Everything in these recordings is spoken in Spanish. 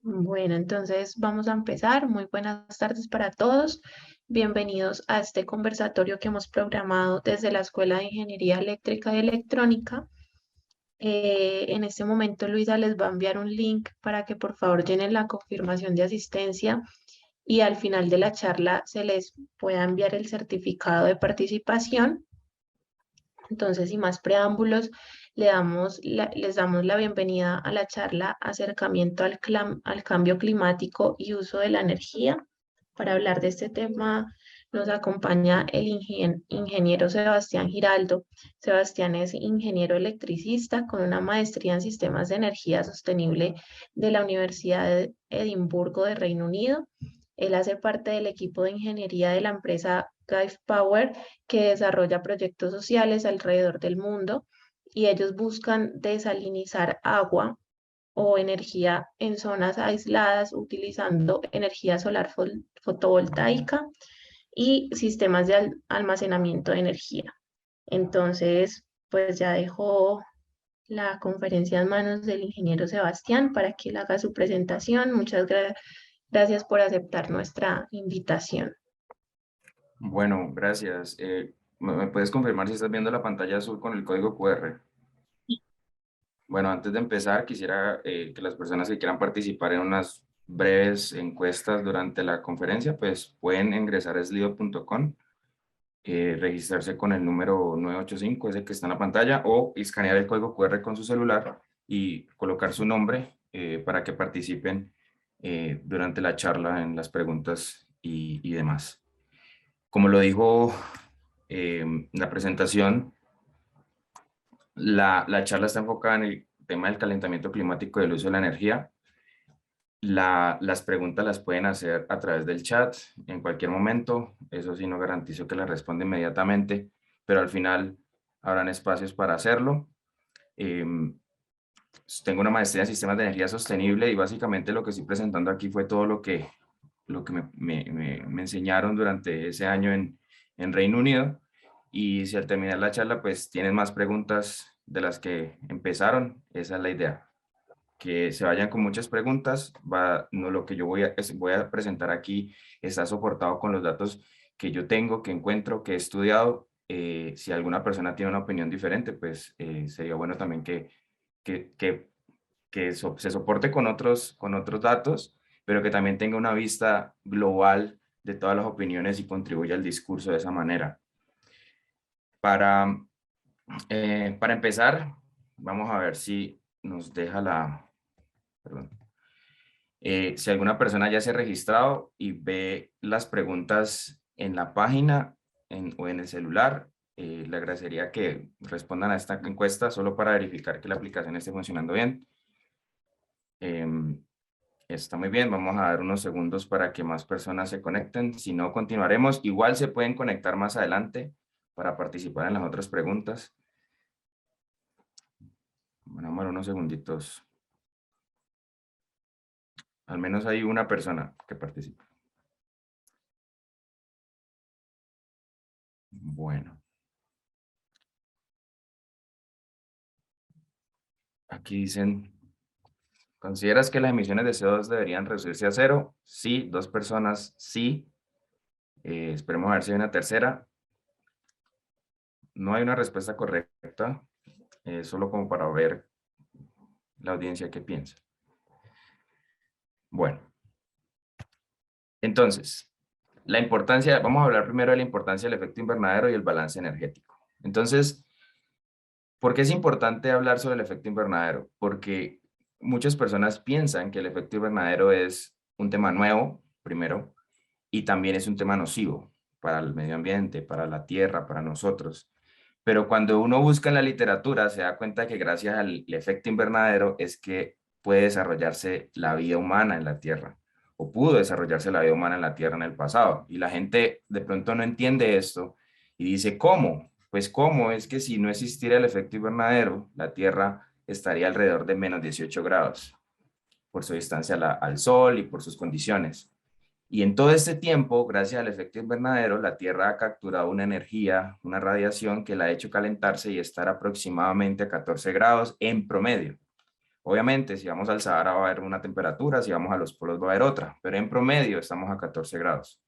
Bueno, entonces vamos a empezar. Muy buenas tardes para todos. Bienvenidos a este conversatorio que hemos programado desde la Escuela de Ingeniería Eléctrica y Electrónica. En este momento Luisa les va a enviar un link para que por favor llenen la confirmación de asistencia y al final de la charla se les pueda enviar el certificado de participación. Entonces, sin más preámbulos, les damos la bienvenida a la charla Acercamiento al cambio climático y uso de la energía. Para hablar de este tema nos acompaña el ingeniero Sebastián Giraldo. Sebastián es ingeniero electricista con una maestría en sistemas de energía sostenible de la Universidad de Edimburgo de Reino Unido. Él hace parte del equipo de ingeniería de la empresa Guide Power, que desarrolla proyectos sociales alrededor del mundo, y ellos buscan desalinizar agua o energía en zonas aisladas utilizando energía solar fotovoltaica y sistemas de almacenamiento de energía. Entonces, pues ya dejo la conferencia en manos del ingeniero Sebastián para que él haga su presentación. Muchas gracias por aceptar nuestra invitación. Bueno, gracias. ¿Me puedes confirmar si estás viendo la pantalla azul con el código QR? Bueno, antes de empezar, quisiera que las personas que quieran participar en unas breves encuestas durante la conferencia, pues pueden ingresar a slido.com, registrarse con el número 985, ese que está en la pantalla, o escanear el código QR con su celular y colocar su nombre para que participen durante la charla en las preguntas y demás. Como lo dijo la presentación, la charla está enfocada en el tema del calentamiento climático y el uso de la energía. Las preguntas las pueden hacer a través del chat en cualquier momento. Eso sí, no garantizo que las responda inmediatamente, pero al final habrán espacios para hacerlo. Tengo una maestría en sistemas de energía sostenible y básicamente lo que estoy presentando aquí fue todo lo que me enseñaron durante ese año en Reino Unido. Y si al terminar la charla pues tienen más preguntas de las que empezaron, esa es la idea. Que se vayan con muchas preguntas. No, lo que yo voy a presentar aquí está soportado con los datos que yo tengo, que encuentro, que he estudiado. Si alguna persona tiene una opinión diferente, pues sería bueno también que, que, se soporte con otros datos, pero que también tenga una vista global de todas las opiniones y contribuya al discurso de esa manera. Para, para empezar, vamos a ver si nos deja perdón. Si alguna persona ya se ha registrado y ve las preguntas en la página o en el celular, le agradecería que respondan a esta encuesta solo para verificar que la aplicación esté funcionando bien. Está muy bien, vamos a dar unos segundos para que más personas se conecten. Si no, continuaremos. Igual se pueden conectar más adelante para participar en las otras preguntas. Bueno, vamos a dar unos segunditos. Al menos hay una persona que participa. Bueno. Aquí dicen, ¿consideras que las emisiones de CO2 deberían reducirse a cero? Sí, dos personas, sí. Esperemos a ver si hay una tercera. No hay una respuesta correcta, solo como para ver la audiencia qué piensa. Bueno, entonces, la importancia, vamos a hablar primero de la importancia del efecto invernadero y el balance energético. Entonces, ¿por qué es importante hablar sobre el efecto invernadero? Porque muchas personas piensan que el efecto invernadero es un tema nuevo, primero, y también es un tema nocivo para el medio ambiente, para la tierra, para nosotros. Pero cuando uno busca en la literatura, se da cuenta que gracias al efecto invernadero es que puede desarrollarse la vida humana en la tierra, o pudo desarrollarse la vida humana en la tierra en el pasado. Y la gente de pronto no entiende esto y dice, ¿cómo? Pues cómo es que si no existiera el efecto invernadero, la tierra estaría alrededor de menos 18 grados por su distancia al sol y por sus condiciones. Y en todo este tiempo, gracias al efecto invernadero, la Tierra ha capturado una energía, una radiación que la ha hecho calentarse y estar aproximadamente a 14 grados en promedio. Obviamente, si vamos al Sahara va a haber una temperatura, si vamos a los polos va a haber otra, pero en promedio estamos a 14 grados.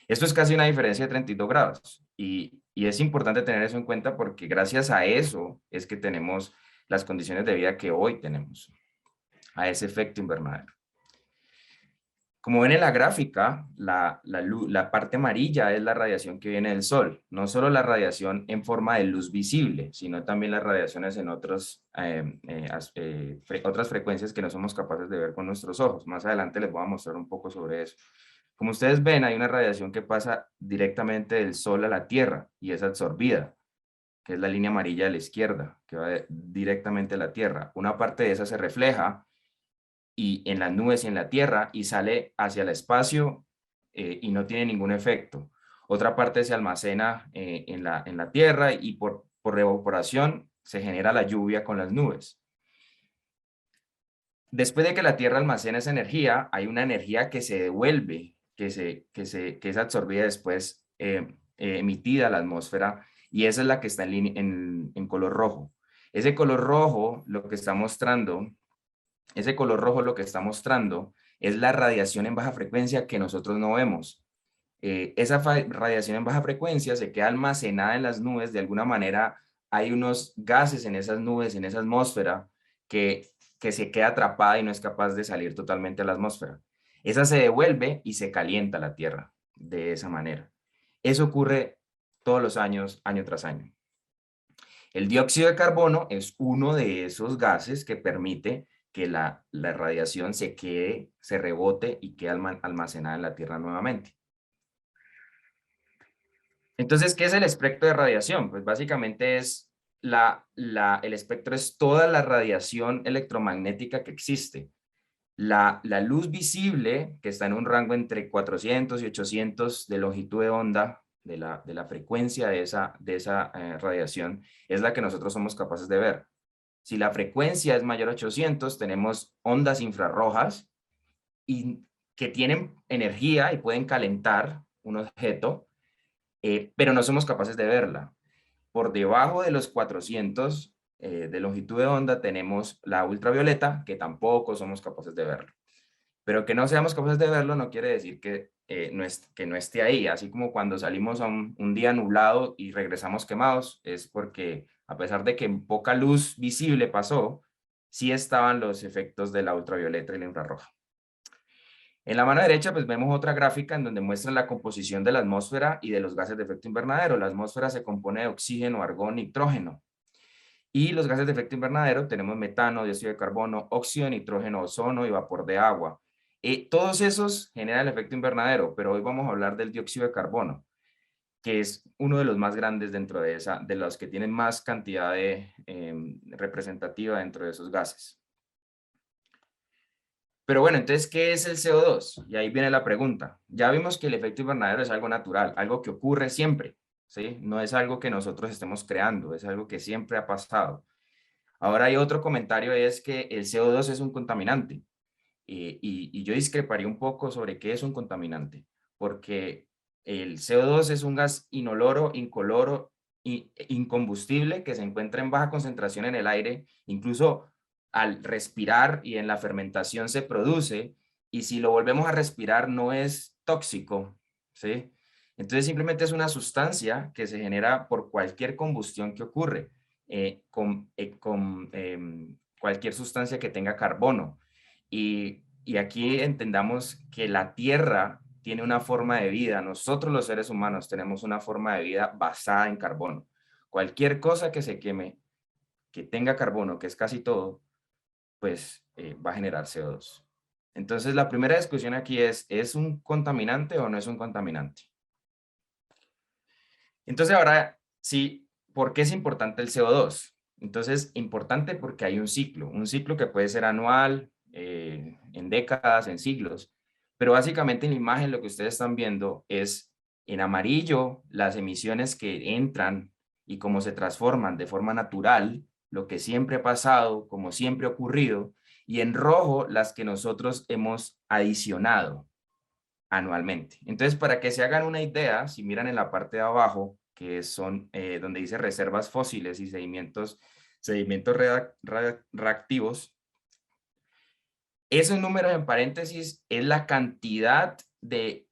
Esto es casi una diferencia de 32 grados y es importante tener eso en cuenta porque gracias a eso es que tenemos las condiciones de vida que hoy tenemos, a ese efecto invernadero. Como ven en la gráfica, la parte amarilla es la radiación que viene del sol, no solo la radiación en forma de luz visible, sino también las radiaciones en otras frecuencias que no somos capaces de ver con nuestros ojos. Más adelante les voy a mostrar un poco sobre eso. Como ustedes ven, hay una radiación que pasa directamente del sol a la Tierra y es absorbida, que es la línea amarilla de la izquierda, que va directamente a la Tierra. Una parte de esa se refleja y en las nubes y en la tierra y sale hacia el espacio y no tiene ningún efecto. Otra parte se almacena en la tierra y por evaporación se genera la lluvia con las nubes. Después de que la tierra almacena esa energía, hay una energía que se devuelve, que es absorbida después, emitida a la atmósfera, y esa es la que está en color rojo. Ese color rojo lo que está mostrando ese color rojo lo que está mostrando es la radiación en baja frecuencia que nosotros no vemos. Esa radiación en baja frecuencia se queda almacenada en las nubes. De alguna manera hay unos gases en esas nubes, en esa atmósfera, que se queda atrapada y no es capaz de salir totalmente a la atmósfera. Esa se devuelve y se calienta la Tierra de esa manera. Eso ocurre todos los años, año tras año. El dióxido de carbono es uno de esos gases que permite que la radiación se rebote y quede almacenada en la Tierra nuevamente. Entonces, ¿qué es el espectro de radiación? Pues básicamente es el espectro es toda la radiación electromagnética que existe. La luz visible, que está en un rango entre 400 y 800 de longitud de onda, de la frecuencia de esa radiación, es la que nosotros somos capaces de ver. Si la frecuencia es mayor a 800, tenemos ondas infrarrojas que tienen energía y pueden calentar un objeto, pero no somos capaces de verla. Por debajo de los 400 de longitud de onda tenemos la ultravioleta, que tampoco somos capaces de verlo. Pero que no seamos capaces de verlo no quiere decir que no esté ahí. Así como cuando salimos a un día nublado y regresamos quemados, es porque a pesar de que poca luz visible pasó, sí estaban los efectos de la ultravioleta y la infrarroja. En la mano derecha pues vemos otra gráfica en donde muestra la composición de la atmósfera y de los gases de efecto invernadero. La atmósfera se compone de oxígeno, argón, nitrógeno. Y los gases de efecto invernadero tenemos metano, dióxido de carbono, óxido de nitrógeno, ozono y vapor de agua. Todos esos generan el efecto invernadero, pero hoy vamos a hablar del dióxido de carbono, que es uno de los más grandes dentro de los que tienen más cantidad representativa dentro de esos gases. Pero bueno, entonces, ¿qué es el CO2? Y ahí viene la pregunta. Ya vimos que el efecto invernadero es algo natural, algo que ocurre siempre, ¿sí? No es algo que nosotros estemos creando, es algo que siempre ha pasado. Ahora hay otro comentario, es que el CO2 es un contaminante. Y yo discreparía un poco sobre qué es un contaminante, porque el CO2 es un gas inoloro, incoloro, incombustible que se encuentra en baja concentración en el aire, incluso al respirar y en la fermentación se produce, y si lo volvemos a respirar no es tóxico, ¿sí? Entonces simplemente es una sustancia que se genera por cualquier combustión que ocurre, con cualquier sustancia que tenga carbono. Y aquí entendamos que la Tierra tiene una forma de vida. Nosotros los seres humanos tenemos una forma de vida basada en carbono. Cualquier cosa que se queme, que tenga carbono, que es casi todo, pues va a generar CO2. Entonces la primera discusión aquí ¿es un contaminante o no es un contaminante? Entonces ahora sí, ¿por qué es importante el CO2? Entonces, importante porque hay un ciclo que puede ser anual, en décadas, en siglos, pero básicamente en la imagen lo que ustedes están viendo es en amarillo las emisiones que entran y cómo se transforman de forma natural, lo que siempre ha pasado, como siempre ha ocurrido, y en rojo las que nosotros hemos adicionado anualmente. Entonces, para que se hagan una idea, si miran en la parte de abajo, que son donde dice reservas fósiles y sedimentos reactivos, Esos números en paréntesis es la cantidad de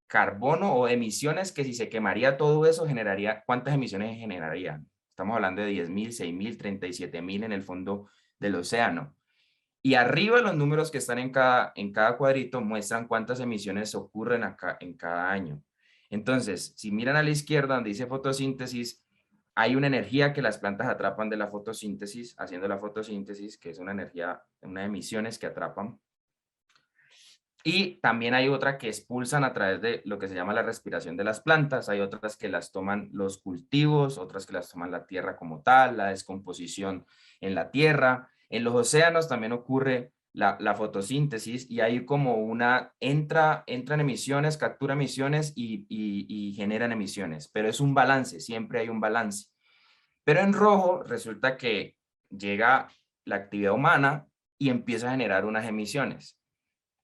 carbono o emisiones que si se quemaría todo eso generaría, ¿cuántas emisiones generaría? Estamos hablando de 10.000, 6.000, 37.000 en el fondo del océano. Y arriba los números que están en cada cuadrito muestran cuántas emisiones ocurren acá en cada año. Entonces, si miran a la izquierda donde dice fotosíntesis, hay una energía que las plantas atrapan de la fotosíntesis, haciendo la fotosíntesis, que es una energía, unas emisiones que atrapan. Y también hay otra que expulsan a través de lo que se llama la respiración de las plantas. Hay otras que las toman los cultivos, otras que las toman la tierra como tal, la descomposición en la tierra. En los océanos también ocurre la fotosíntesis y hay como entran emisiones, captura emisiones y generan emisiones, pero es un balance, siempre hay un balance. Pero en rojo resulta que llega la actividad humana y empieza a generar unas emisiones.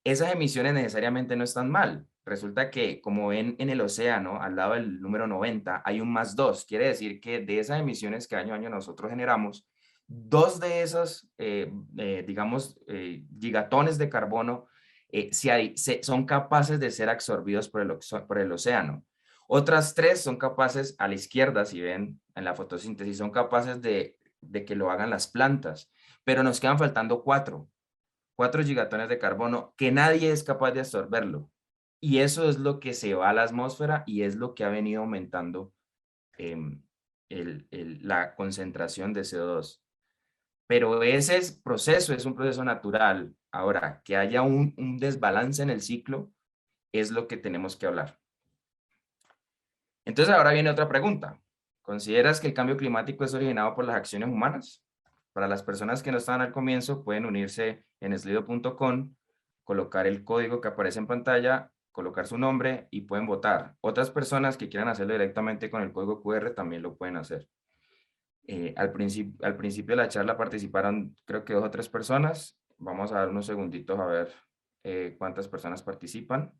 Esas emisiones necesariamente no están mal. Resulta que, como ven en el océano, al lado del número 90, hay un +2. Quiere decir que de esas emisiones que año a año nosotros generamos, dos de esos, digamos, gigatones de carbono son capaces de ser absorbidos por el océano. Otras tres son capaces, a la izquierda, si ven en la fotosíntesis, son capaces de que lo hagan las plantas, pero nos quedan faltando 4 gigatones de carbono que nadie es capaz de absorberlo. Y eso es lo que se va a la atmósfera y es lo que ha venido aumentando eh, la concentración de CO2. Pero ese proceso es un proceso natural. Ahora, que haya un desbalance en el ciclo es lo que tenemos que hablar. Entonces ahora viene otra pregunta. ¿Consideras que el cambio climático es originado por las acciones humanas? Para las personas que no estaban al comienzo, pueden unirse en slido.com, colocar el código que aparece en pantalla, colocar su nombre y pueden votar. Otras personas que quieran hacerlo directamente con el código QR también lo pueden hacer. Al principio de la charla participaron creo que 2 o 3 personas. Vamos a dar unos segunditos a ver cuántas personas participan.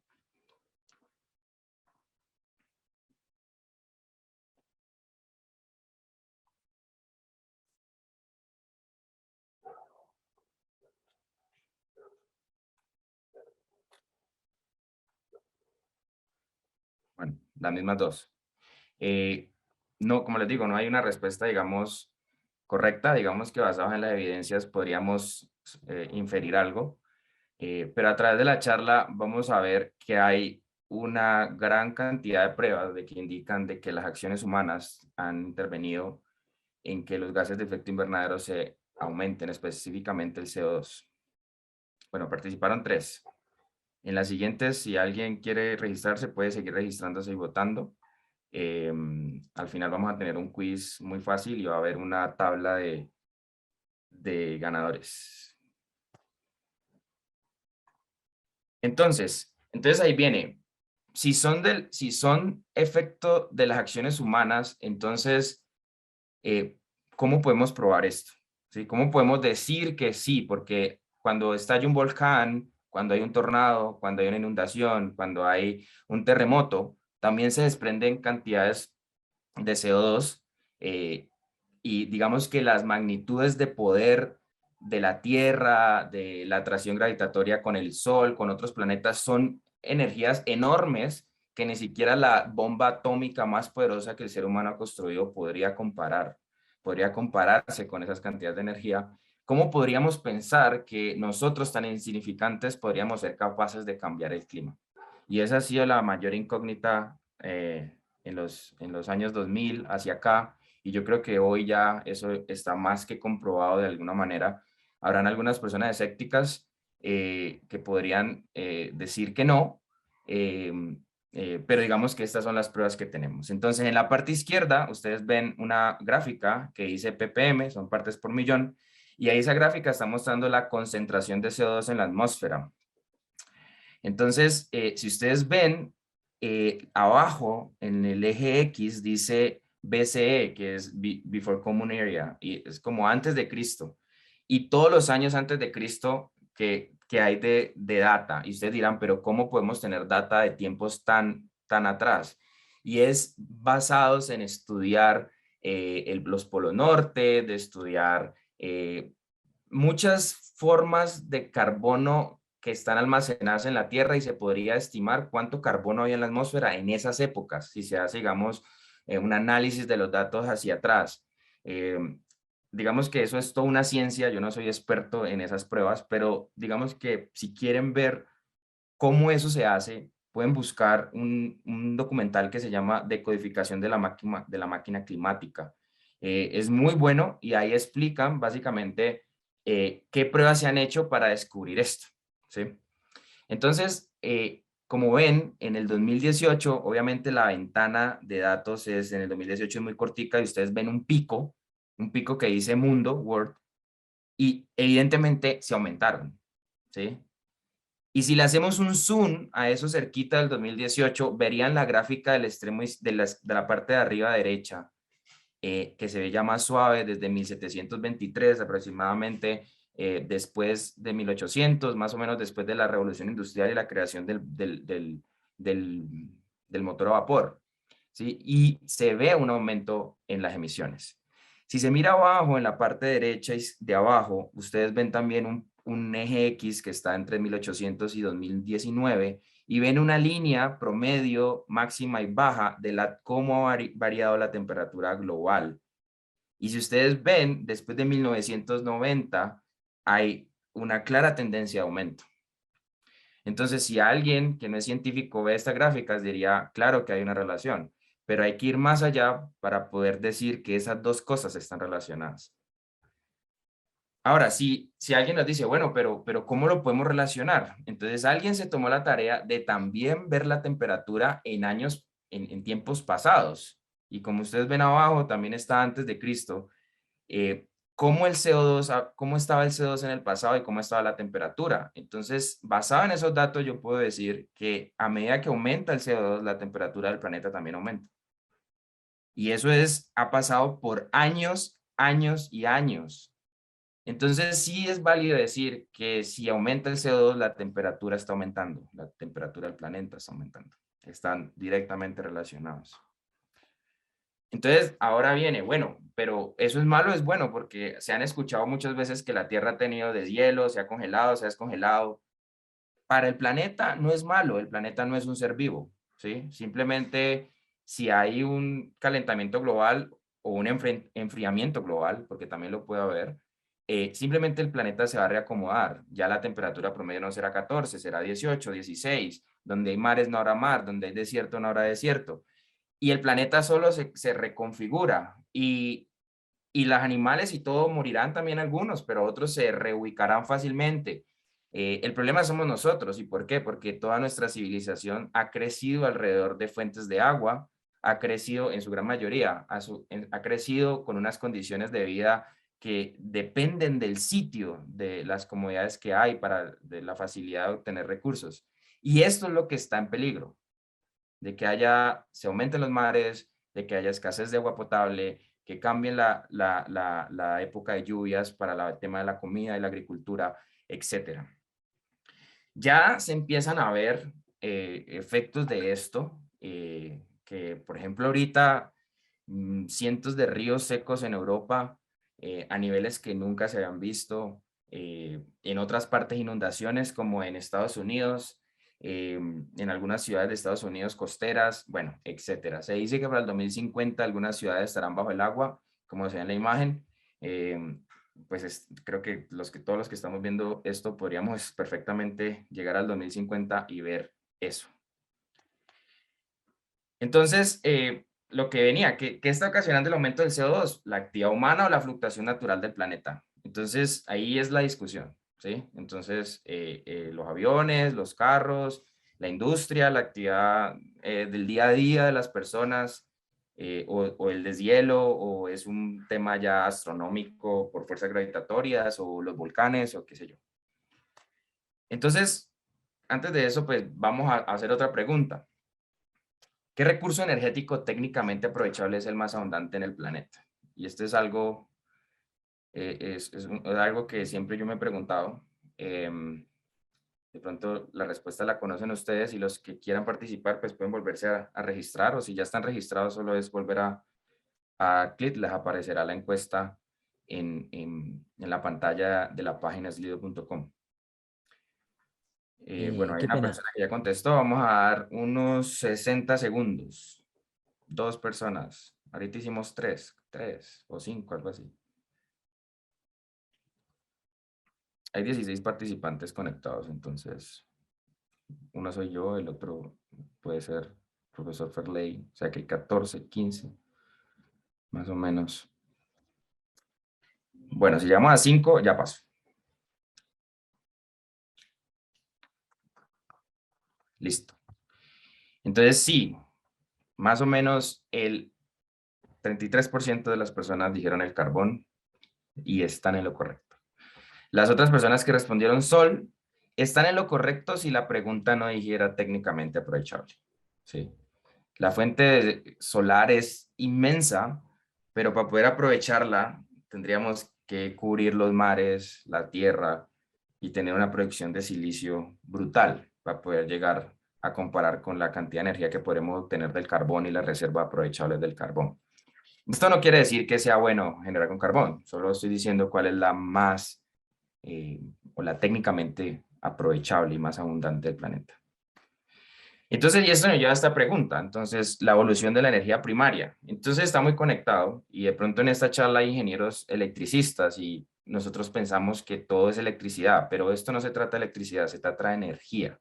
Bueno, las mismas 2. No, como les digo, no hay una respuesta, digamos, correcta. Digamos que basados en las evidencias podríamos inferir algo. Pero a través de la charla vamos a ver que hay una gran cantidad de pruebas de que indican de que las acciones humanas han intervenido en que los gases de efecto invernadero se aumenten, específicamente el CO2. Bueno, participaron 3. En las siguientes, si alguien quiere registrarse, puede seguir registrándose y votando. Al final vamos a tener un quiz muy fácil y va a haber una tabla de ganadores. Entonces ahí viene. Si son efecto de las acciones humanas, entonces, ¿cómo podemos probar esto? ¿Sí? ¿Cómo podemos decir que sí? Porque cuando estalla un volcán, cuando hay un tornado, cuando hay una inundación, cuando hay un terremoto, también se desprenden cantidades de CO2 y digamos que las magnitudes de poder de la Tierra, de la atracción gravitatoria con el Sol, con otros planetas, son energías enormes que ni siquiera la bomba atómica más poderosa que el ser humano ha construido podría compararse con esas cantidades de energía. ¿Cómo podríamos pensar que nosotros tan insignificantes podríamos ser capaces de cambiar el clima? Y esa ha sido la mayor incógnita en los años 2000 hacia acá, y yo creo que hoy ya eso está más que comprobado de alguna manera. Habrán algunas personas escépticas que podrían decir que no, pero digamos que estas son las pruebas que tenemos. Entonces, en la parte izquierda, ustedes ven una gráfica que dice ppm, son partes por millón, y ahí esa gráfica está mostrando la concentración de CO2 en la atmósfera. Entonces, si ustedes ven, abajo en el eje X dice BCE, que es Before Common Area, y es como antes de Cristo. Y todos los años antes de Cristo que hay de data. Y ustedes dirán, pero ¿cómo podemos tener data de tiempos tan atrás? Y es basados en estudiar los polos norte, de estudiar muchas formas de carbono que están almacenadas en la Tierra y se podría estimar cuánto carbono hay en la atmósfera en esas épocas, si se hace, digamos, un análisis de los datos hacia atrás. Eh, digamos que eso es toda una ciencia, yo no soy experto en esas pruebas, pero digamos que si quieren ver cómo eso se hace, pueden buscar un documental que se llama Decodificación de la máquina climática. Es muy bueno y ahí explican básicamente qué pruebas se han hecho para descubrir esto, ¿sí? Entonces, como ven, en el 2018, obviamente la ventana de datos es en el 2018 es muy cortica y ustedes ven un pico que dice mundo, world, y evidentemente se aumentaron, ¿sí? Y si le hacemos un zoom a eso cerquita del 2018, verían la gráfica del extremo de la parte de arriba derecha, que se ve ya más suave desde 1723 aproximadamente, después de 1800, más o menos después de la revolución industrial y la creación del motor a vapor, ¿sí? Y se ve un aumento en las emisiones. Si se mira abajo, en la parte derecha de abajo, ustedes ven también un eje X que está entre 1800 y 2019 y ven una línea promedio máxima y baja de cómo ha variado la temperatura global. Y si ustedes ven, después de 1990 hay una clara tendencia de aumento. Entonces, si alguien que no es científico ve estas gráficas, diría, claro que hay una relación, pero hay que ir más allá para poder decir que esas dos cosas están relacionadas. Ahora, si alguien nos dice, bueno, pero ¿cómo lo podemos relacionar? Entonces, alguien se tomó la tarea de también ver la temperatura en años, en tiempos pasados. Y como ustedes ven abajo, también está antes de Cristo. Cómo el CO2, cómo estaba el CO2 en el pasado y cómo estaba la temperatura. Entonces, basado en esos datos, yo puedo decir que a medida que aumenta el CO2, la temperatura del planeta también aumenta. Y eso ha pasado por años, años y años. Entonces, sí es válido decir que si aumenta el CO2, la temperatura está aumentando, la temperatura del planeta está aumentando. Están directamente relacionados. Entonces, ahora viene, bueno, pero eso es malo, es bueno, porque se han escuchado muchas veces que la Tierra ha tenido deshielo, se ha congelado, se ha descongelado. Para el planeta no es malo, el planeta no es un ser vivo, ¿sí? Simplemente si hay un calentamiento global o un enfriamiento global, porque también lo puede haber, simplemente el planeta se va a reacomodar. Ya la temperatura promedio no será 14, será 18, 16. Donde hay mares no habrá mar, donde hay desierto no habrá desierto. Y el planeta solo se reconfigura y los animales y todo morirán también algunos, pero otros se reubicarán fácilmente. El problema somos nosotros. ¿Y por qué? Porque toda nuestra civilización ha crecido alrededor de fuentes de agua, ha crecido en su gran mayoría, ha crecido con unas condiciones de vida que dependen del sitio, de las comodidades que hay de la facilidad de obtener recursos. Y esto es lo que está en peligro, de que se aumenten los mares, de que haya escasez de agua potable, que cambien la época de lluvias para el tema de la comida y la agricultura, etcétera. Ya se empiezan a ver efectos de esto, que por ejemplo ahorita cientos de ríos secos en Europa a niveles que nunca se habían visto, en otras partes inundaciones como en Estados Unidos, en algunas ciudades de Estados Unidos costeras, bueno, etcétera. Se dice que para el 2050 algunas ciudades estarán bajo el agua, como se ve en la imagen. Pues creo que todos los que estamos viendo esto podríamos perfectamente llegar al 2050 y ver eso. Entonces, lo que venía, ¿qué está ocasionando el aumento del CO2? ¿La actividad humana o la fluctuación natural del planeta? Entonces, ahí es la discusión, ¿sí? Entonces, los aviones, los carros, la industria, la actividad del día a día de las personas, o el deshielo, o es un tema ya astronómico por fuerzas gravitatorias, o los volcanes, o qué sé yo. Entonces, antes de eso, pues vamos a hacer otra pregunta. ¿Qué recurso energético técnicamente aprovechable es el más abundante en el planeta? Y esto es algo, es algo que siempre yo me he preguntado. De pronto la respuesta la conocen ustedes y los que quieran participar pues pueden volverse a registrar, o si ya están registrados solo es volver a clic, les aparecerá la encuesta en la pantalla de la página slido.com. Bueno, hay Qué una pena. persona que ya contestó. Vamos a dar unos 60 segundos. 2 personas. Ahorita hicimos 3 o 5, algo así. Hay 16 participantes conectados, entonces uno soy yo, el otro puede ser profesor Ferley, o sea que hay 14, 15, más o menos. Bueno, si llegamos a 5, ya paso. Listo. Entonces sí, más o menos el 33% de las personas dijeron el carbón y están en lo correcto. Las otras personas que respondieron sol están en lo correcto si la pregunta no dijera técnicamente aprovechable. Sí. La fuente solar es inmensa, pero para poder aprovecharla tendríamos que cubrir los mares, la tierra y tener una producción de silicio brutal para poder llegar a comparar con la cantidad de energía que podemos obtener del carbón y las reservas aprovechables del carbón. Esto no quiere decir que sea bueno generar con carbón, solo estoy diciendo cuál es la más o la técnicamente aprovechable y más abundante del planeta. Entonces, y esto me lleva a esta pregunta, entonces, la evolución de la energía primaria. Entonces, está muy conectado y de pronto en esta charla hay ingenieros electricistas y nosotros pensamos que todo es electricidad, pero esto no se trata de electricidad, se trata de energía.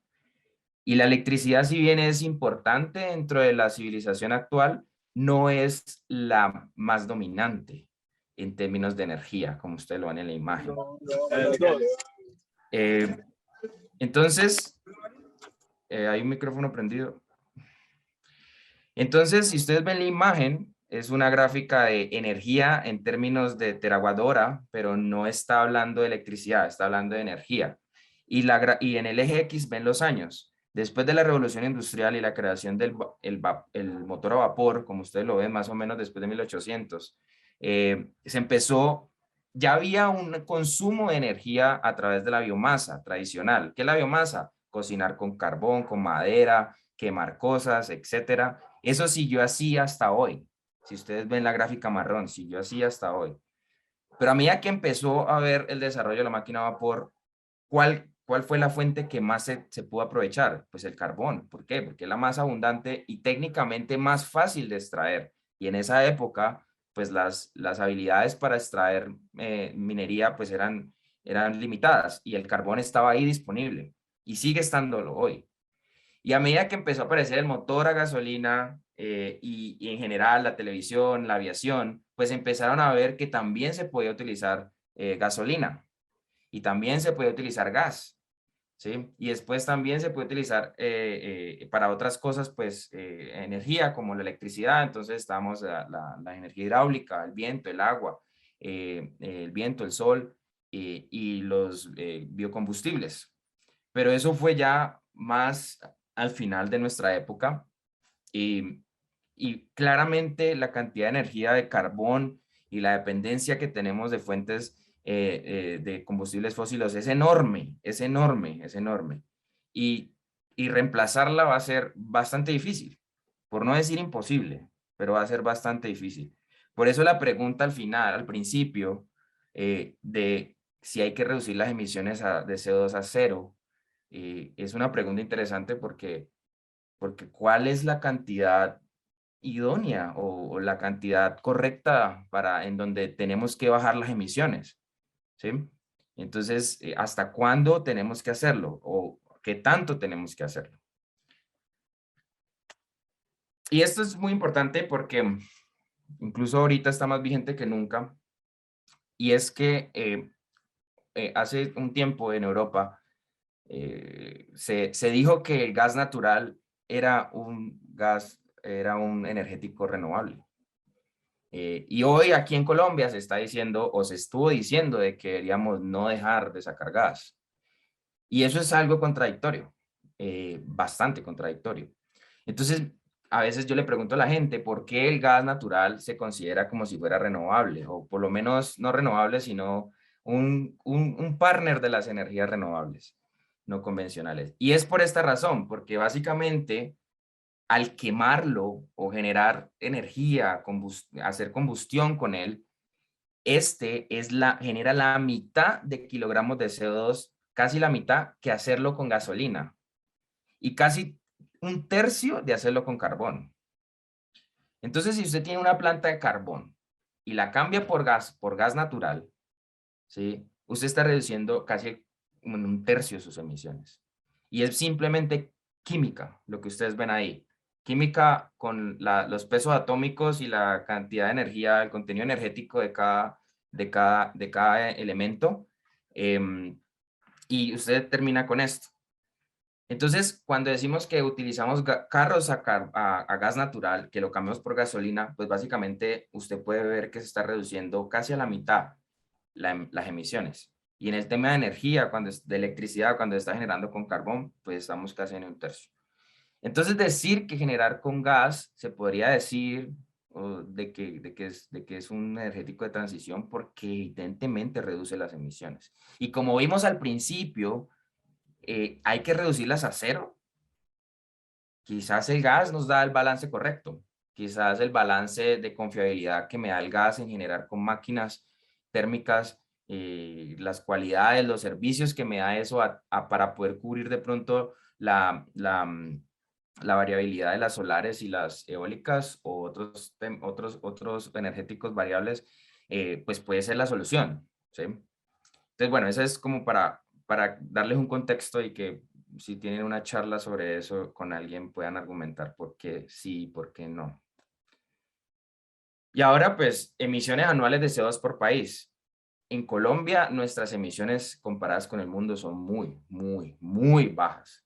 Y la electricidad, si bien es importante dentro de la civilización actual, no es la más dominante en términos de energía, como ustedes lo ven en la imagen. Entonces, hay un micrófono prendido. Entonces, si ustedes ven la imagen, es una gráfica de energía en términos de terawatt-hora, pero no está hablando de electricidad, está hablando de energía. Y en el eje X ven los años. Después de la revolución industrial y la creación del motor a vapor, como ustedes lo ven más o menos después de 1800, se empezó, ya había un consumo de energía a través de la biomasa tradicional. ¿Qué es la biomasa? Cocinar con carbón, con madera, quemar cosas, etcétera. Eso siguió así hasta hoy. Si ustedes ven la gráfica marrón, siguió así hasta hoy. Pero a medida que empezó a ver el desarrollo de la máquina a vapor, ¿cuál fue la fuente que más se pudo aprovechar? Pues el carbón. ¿Por qué? Porque es la más abundante y técnicamente más fácil de extraer. Y en esa época, pues las habilidades para extraer minería pues eran limitadas y el carbón estaba ahí disponible y sigue estándolo hoy. Y a medida que empezó a aparecer el motor a gasolina y en general la televisión, la aviación, pues empezaron a ver que también se podía utilizar gasolina y también se puede utilizar gas, ¿sí? Y después también se puede utilizar para otras cosas, pues, energía como la electricidad. Entonces estamos la energía hidráulica, el viento, el agua, el viento, el sol y los biocombustibles. Pero eso fue ya más al final de nuestra época y claramente la cantidad de energía de carbón y la dependencia que tenemos de fuentes de combustibles fósiles es enorme, es enorme, es enorme. Y reemplazarla va a ser bastante difícil, por no decir imposible, pero va a ser bastante difícil. Por eso la pregunta al final, al principio, de si hay que reducir las emisiones de CO2 a cero, es una pregunta interesante porque ¿cuál es la cantidad idónea o la cantidad correcta para en donde tenemos que bajar las emisiones? ¿Sí? Entonces, ¿hasta cuándo tenemos que hacerlo? ¿O qué tanto tenemos que hacerlo? Y esto es muy importante porque incluso ahorita está más vigente que nunca. Y es que hace un tiempo en Europa se dijo que el gas natural era un energético renovable. Y hoy aquí en Colombia se está diciendo o se estuvo diciendo de que deberíamos no dejar de sacar gas. Y eso es algo contradictorio, bastante contradictorio. Entonces, a veces yo le pregunto a la gente por qué el gas natural se considera como si fuera renovable, o por lo menos no renovable, sino un partner de las energías renovables, no convencionales. Y es por esta razón, porque básicamente al quemarlo o generar energía, hacer combustión con él, genera la mitad de kilogramos de CO2, casi la mitad, que hacerlo con gasolina. Y casi un tercio de hacerlo con carbón. Entonces, si usted tiene una planta de carbón y la cambia por gas natural, ¿sí? Usted está reduciendo casi un tercio de sus emisiones. Y es simplemente química, lo que ustedes ven ahí. Química con los pesos atómicos y la cantidad de energía, el contenido energético de cada elemento. Y usted termina con esto. Entonces, cuando decimos que utilizamos carros a gas natural, que lo cambiamos por gasolina, pues básicamente usted puede ver que se está reduciendo casi a la mitad las emisiones. Y en el tema de energía, de electricidad, cuando se está generando con carbón, pues estamos casi en un tercio. Entonces, decir que generar con gas se podría decir de que es un energético de transición porque evidentemente reduce las emisiones. Y como vimos al principio, hay que reducirlas a cero. Quizás el gas nos da el balance correcto. Quizás el balance de confiabilidad que me da el gas en generar con máquinas térmicas, las cualidades, los servicios que me da eso para poder cubrir de pronto la variabilidad de las solares y las eólicas o otros energéticos variables, pues puede ser la solución, ¿sí? Entonces, bueno, eso es como para darles un contexto y que si tienen una charla sobre eso con alguien puedan argumentar por qué sí y por qué no. Y ahora, pues, emisiones anuales de CO2 por país. En Colombia, nuestras emisiones comparadas con el mundo son muy, muy, muy bajas.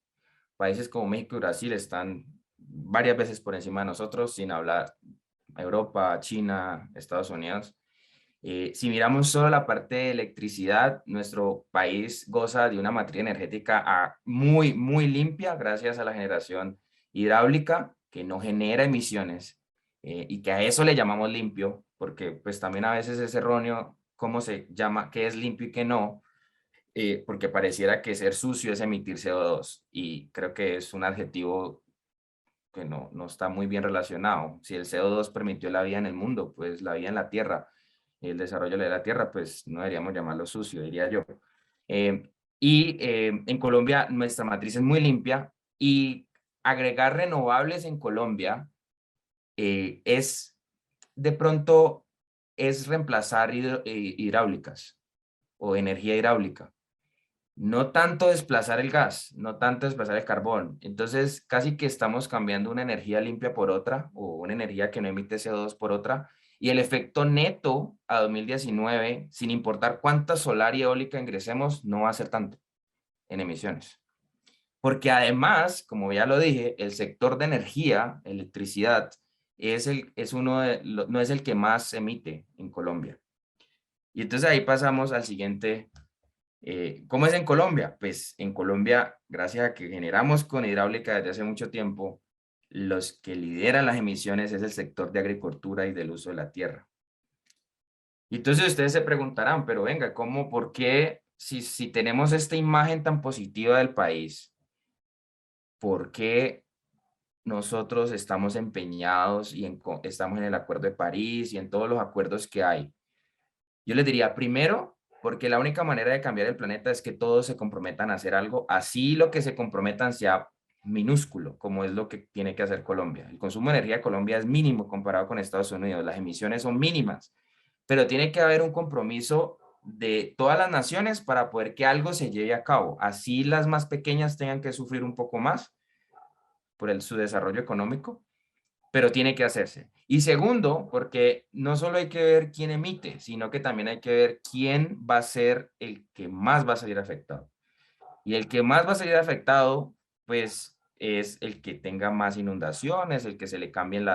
Países como México y Brasil están varias veces por encima de nosotros, sin hablar Europa, China, Estados Unidos. Si miramos solo la parte de electricidad, nuestro país goza de una matriz energética muy, muy limpia gracias a la generación hidráulica que no genera emisiones y que a eso le llamamos limpio, porque pues también a veces es erróneo cómo se llama, qué es limpio y qué no, porque pareciera que ser sucio es emitir CO2 y creo que es un adjetivo que no está muy bien relacionado. Si el CO2 permitió la vida en el mundo, pues la vida en la Tierra, el desarrollo de la Tierra, pues no deberíamos llamarlo sucio, diría yo. En Colombia nuestra matriz es muy limpia y agregar renovables en Colombia es de pronto es reemplazar hidráulicas o energía hidráulica. No tanto desplazar el gas, no tanto desplazar el carbón. Entonces, casi que estamos cambiando una energía limpia por otra, o una energía que no emite CO2 por otra, y el efecto neto a 2019, sin importar cuánta solar y eólica ingresemos, no va a ser tanto en emisiones. Porque además, como ya lo dije, el sector de energía, electricidad, no es el que más emite en Colombia. Y entonces ahí pasamos al siguiente. ¿Cómo es en Colombia? Pues en Colombia, gracias a que generamos con hidráulica desde hace mucho tiempo, los que lideran las emisiones es el sector de agricultura y del uso de la tierra. Y entonces ustedes se preguntarán, pero venga, ¿cómo, por qué, si tenemos esta imagen tan positiva del país, por qué nosotros estamos empeñados y estamos en el Acuerdo de París y en todos los acuerdos que hay? Yo les diría, primero, porque la única manera de cambiar el planeta es que todos se comprometan a hacer algo, así lo que se comprometan sea minúsculo, como es lo que tiene que hacer Colombia. El consumo de energía de Colombia es mínimo comparado con Estados Unidos, las emisiones son mínimas, pero tiene que haber un compromiso de todas las naciones para poder que algo se lleve a cabo. Así las más pequeñas tengan que sufrir un poco más por su desarrollo económico, pero tiene que hacerse. Y segundo, porque no solo hay que ver quién emite, sino que también hay que ver quién va a ser el que más va a salir afectado. Y el que más va a salir afectado, pues es el que tenga más inundaciones, el que se le cambien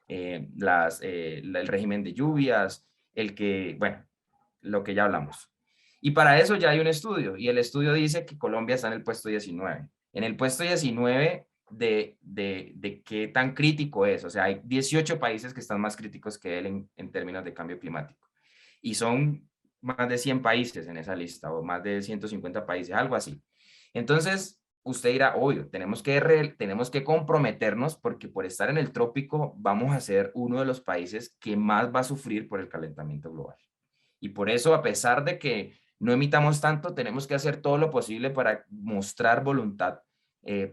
el régimen de lluvias, bueno, lo que ya hablamos. Y para eso ya hay un estudio, y el estudio dice que Colombia está en el puesto 19. En el puesto 19 de qué tan crítico es. O sea, hay 18 países que están más críticos que él en términos de cambio climático. Y son más de 100 países en esa lista, o más de 150 países, algo así. Entonces, usted dirá, obvio, tenemos que comprometernos porque por estar en el trópico vamos a ser uno de los países que más va a sufrir por el calentamiento global. Y por eso, a pesar de que no emitamos tanto, tenemos que hacer todo lo posible para mostrar voluntad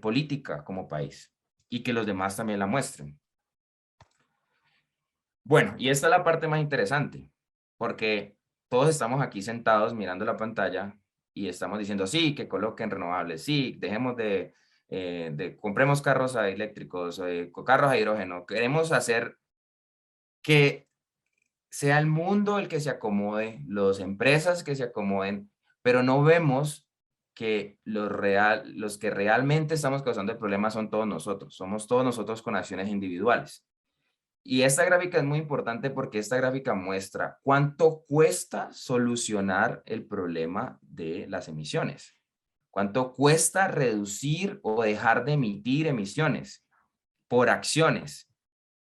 política como país y que los demás también la muestren. Bueno, y esta es la parte más interesante, porque todos estamos aquí sentados mirando la pantalla y estamos diciendo, sí, que coloquen renovables, sí, dejemos compremos carros eléctricos, carros a hidrógeno, queremos hacer que sea el mundo el que se acomode, las empresas que se acomoden, pero no vemos que los que realmente estamos causando el problema son todos nosotros, somos todos nosotros con acciones individuales. Y esta gráfica es muy importante porque esta gráfica muestra cuánto cuesta solucionar el problema de las emisiones, cuánto cuesta reducir o dejar de emitir emisiones por acciones.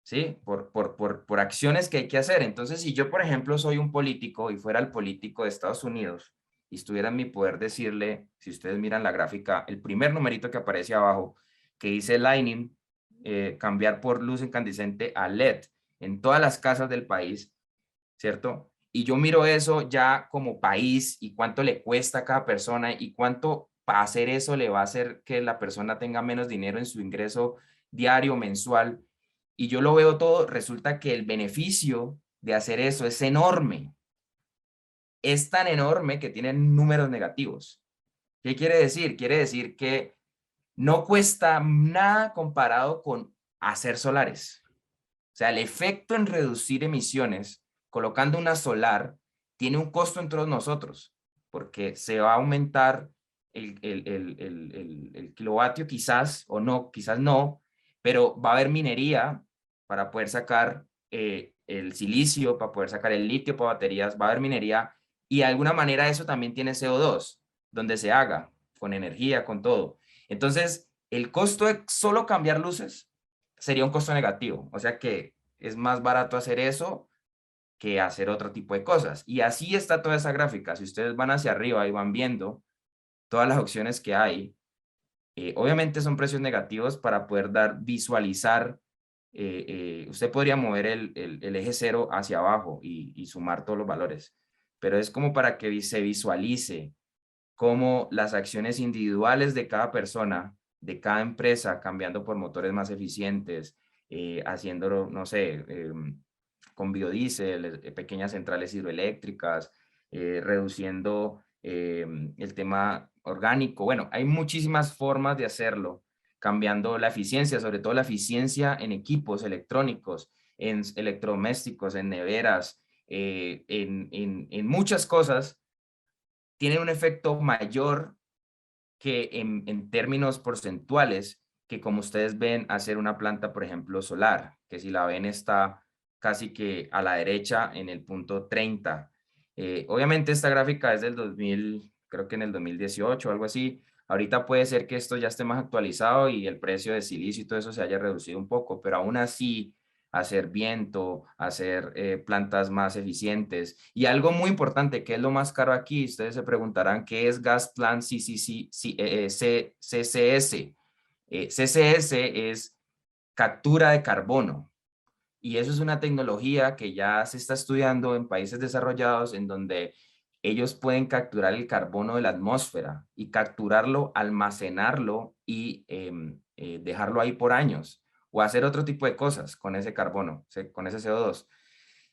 ¿Sí? Por acciones que hay que hacer. Entonces, si yo, por ejemplo, soy un político y fuera el político de Estados Unidos y estuviera en mi poder decirle, si ustedes miran la gráfica, el primer numerito que aparece abajo, que dice Lightning, cambiar por luz incandescente a LED en todas las casas del país, ¿cierto? Y yo miro eso ya como país y cuánto le cuesta a cada persona y cuánto para hacer eso le va a hacer que la persona tenga menos dinero en su ingreso diario, mensual, y yo lo veo todo, resulta que el beneficio de hacer eso es enorme. Es tan enorme que tiene números negativos. ¿Qué quiere decir? Quiere decir que no cuesta nada comparado con hacer solares. O sea, el efecto en reducir emisiones colocando una solar tiene un costo en todos nosotros, porque se va a aumentar el kilovatio quizás, o no, quizás no, pero va a haber minería para poder sacar el silicio, para poder sacar el litio para baterías, va a haber minería, y de alguna manera eso también tiene CO2, donde se haga, con energía, con todo. Entonces, el costo de solo cambiar luces sería un costo negativo, o sea que es más barato hacer eso que hacer otro tipo de cosas. Y así está toda esa gráfica. Si ustedes van hacia arriba y van viendo todas las opciones que hay, obviamente son precios negativos para poder visualizar. Usted podría mover el eje cero hacia abajo y sumar todos los valores, pero es como para que se visualice cómo las acciones individuales de cada persona, de cada empresa, cambiando por motores más eficientes, haciéndolo, no sé, con biodiesel, pequeñas centrales hidroeléctricas, reduciendo el tema orgánico. Bueno, hay muchísimas formas de hacerlo, cambiando la eficiencia, sobre todo la eficiencia en equipos electrónicos, en electrodomésticos, en neveras, en muchas cosas, tienen un efecto mayor que en términos porcentuales, que como ustedes ven, hacer una planta, por ejemplo, solar, que si la ven está casi que a la derecha en el punto 30. Obviamente esta gráfica es del 2000, creo que en el 2018 o algo así. Ahorita puede ser que esto ya esté más actualizado y el precio de silicio y todo eso se haya reducido un poco, pero aún así hacer viento, hacer plantas más eficientes. Y algo muy importante, que es lo más caro aquí, ustedes se preguntarán, ¿qué es Gas Plant CCS? CCS es captura de carbono. Y eso es una tecnología que ya se está estudiando en países desarrollados en donde ellos pueden capturar el carbono de la atmósfera y capturarlo, almacenarlo y dejarlo ahí por años o hacer otro tipo de cosas con ese carbono, con ese CO2.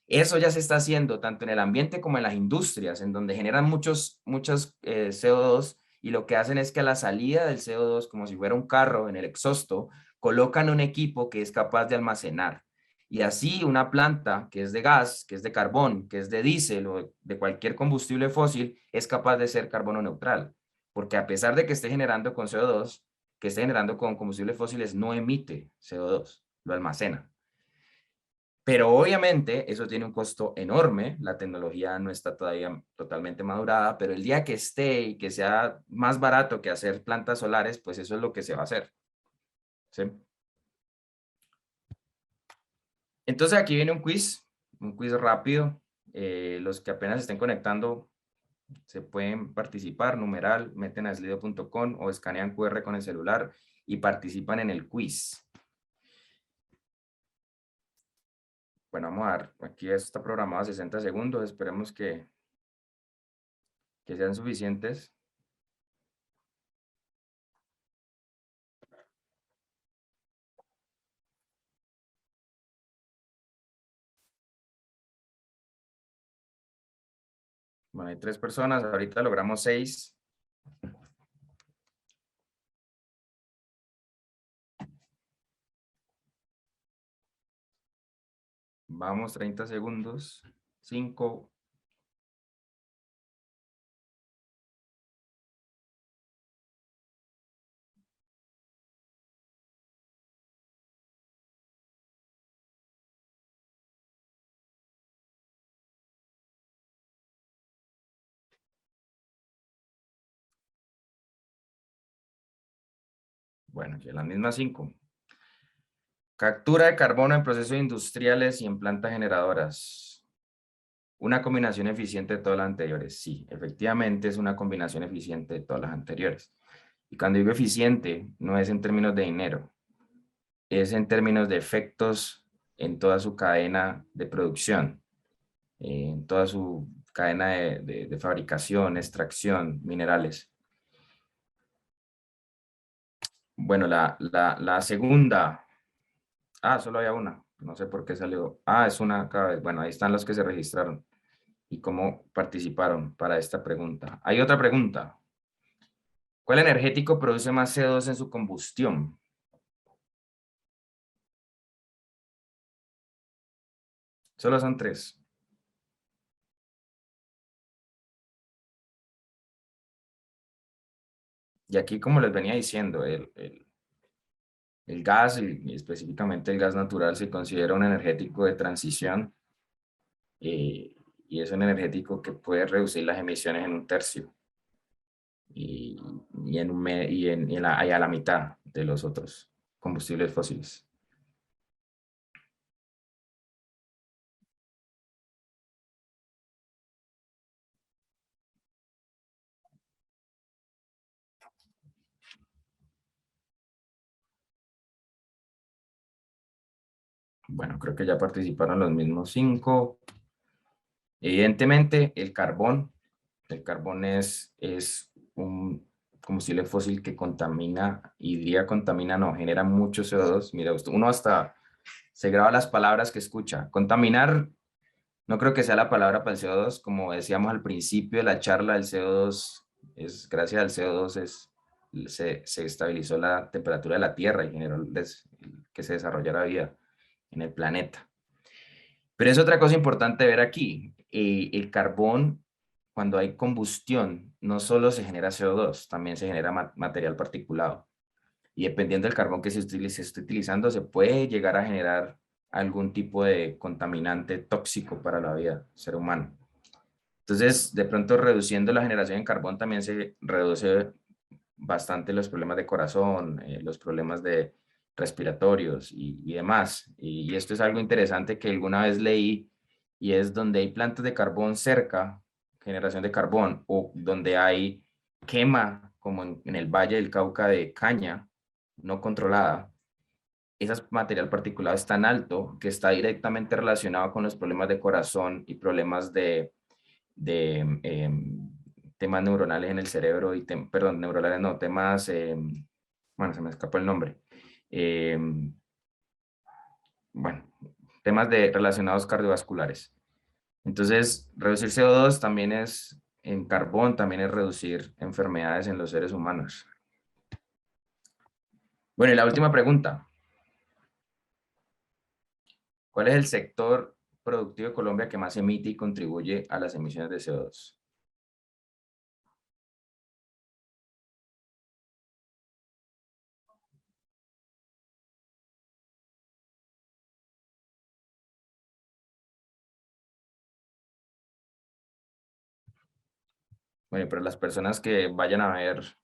Eso ya se está haciendo tanto en el ambiente como en las industrias, en donde generan muchos CO2 y lo que hacen es que a la salida del CO2, como si fuera un carro en el exhausto, colocan un equipo que es capaz de almacenar. Y así una planta que es de gas, que es de carbón, que es de diésel o de cualquier combustible fósil, es capaz de ser carbono neutral. Porque a pesar de que esté generando con CO2, que esté generando con combustibles fósiles, no emite CO2, lo almacena. Pero obviamente eso tiene un costo enorme, la tecnología no está todavía totalmente madurada, pero el día que esté y que sea más barato que hacer plantas solares, pues eso es lo que se va a hacer. ¿Sí? Entonces aquí viene un quiz rápido. Los que apenas estén conectando se pueden participar, numeral, meten a slido.com o escanean QR con el celular y participan en el quiz. Bueno, vamos a ver, aquí esto está programado a 60 segundos, esperemos que que sean suficientes. Bueno, hay 3 personas, ahorita logramos 6. Vamos, 30 segundos. 5. Bueno, que las mismas 5. Captura de carbono en procesos industriales y en plantas generadoras. Una combinación eficiente de todas las anteriores. Sí, efectivamente es una combinación eficiente de todas las anteriores. Y cuando digo eficiente, no es en términos de dinero, es en términos de efectos en toda su cadena de producción, en toda su cadena de fabricación, extracción, minerales. Bueno, la segunda. Solo había una. No sé por qué salió. Es una cada vez. Bueno, ahí están los que se registraron y cómo participaron para esta pregunta. Hay otra pregunta. ¿Cuál energético produce más CO2 en su combustión? Solo son 3. Y aquí, como les venía diciendo, el gas, y específicamente el gas natural, se considera un energético de transición y es un energético que puede reducir las emisiones en 1/3 y a la mitad de los otros combustibles fósiles. Bueno, creo que ya participaron los mismos 5. Evidentemente, el carbón es un combustible fósil que contamina, y diría contamina, no, genera mucho CO2. Mira, uno hasta se graba las palabras que escucha. Contaminar, no creo que sea la palabra para el CO2, como decíamos al principio de la charla, el CO2 gracias al CO2 se estabilizó la temperatura de la Tierra y generó que se desarrollara vida en el planeta. Pero es otra cosa importante ver aquí. El carbón, cuando hay combustión, no solo se genera CO2, también se genera material particulado. Y dependiendo del carbón que se esté utilizando, se puede llegar a generar algún tipo de contaminante tóxico para la vida del ser humano. Entonces, de pronto, reduciendo la generación de carbón también se reduce bastante los problemas de corazón, los problemas respiratorios y demás. Y esto es algo interesante que alguna vez leí, y es donde hay plantas de carbón cerca, generación de carbón, o donde hay quema, como en el Valle del Cauca, de caña no controlada. Ese material particulado es tan alto que está directamente relacionado con los problemas de corazón y problemas de temas neuronales en el cerebro, perdón, neuronales no, temas, bueno, se me escapó el nombre. Bueno, temas relacionados cardiovasculares. Entonces, reducir CO2 también en carbón, también es reducir enfermedades en los seres humanos. Bueno, y la última pregunta. ¿Cuál es el sector productivo de Colombia que más emite y contribuye a las emisiones de CO2? Bueno, pero las personas que vayan a ver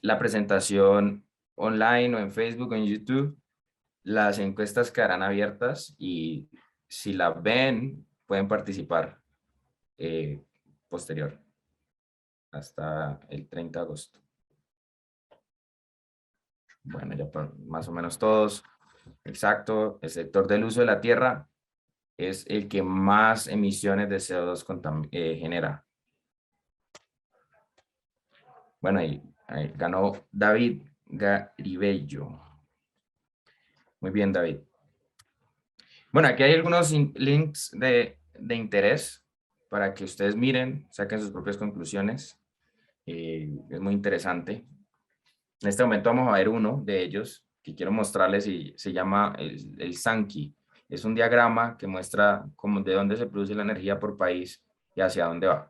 la presentación online o en Facebook o en YouTube, las encuestas quedarán abiertas y si la ven, pueden participar posterior hasta el 30 de agosto. Bueno, ya más o menos todos. Exacto, el sector del uso de la tierra es el que más emisiones de CO2 genera. Bueno, ahí ganó David Garibello. Muy bien, David. Bueno, aquí hay algunos links de interés para que ustedes miren, saquen sus propias conclusiones. Es muy interesante. En este momento vamos a ver uno de ellos que quiero mostrarles y se llama el Sankey. Es un diagrama que muestra cómo, de dónde se produce la energía por país y hacia dónde va.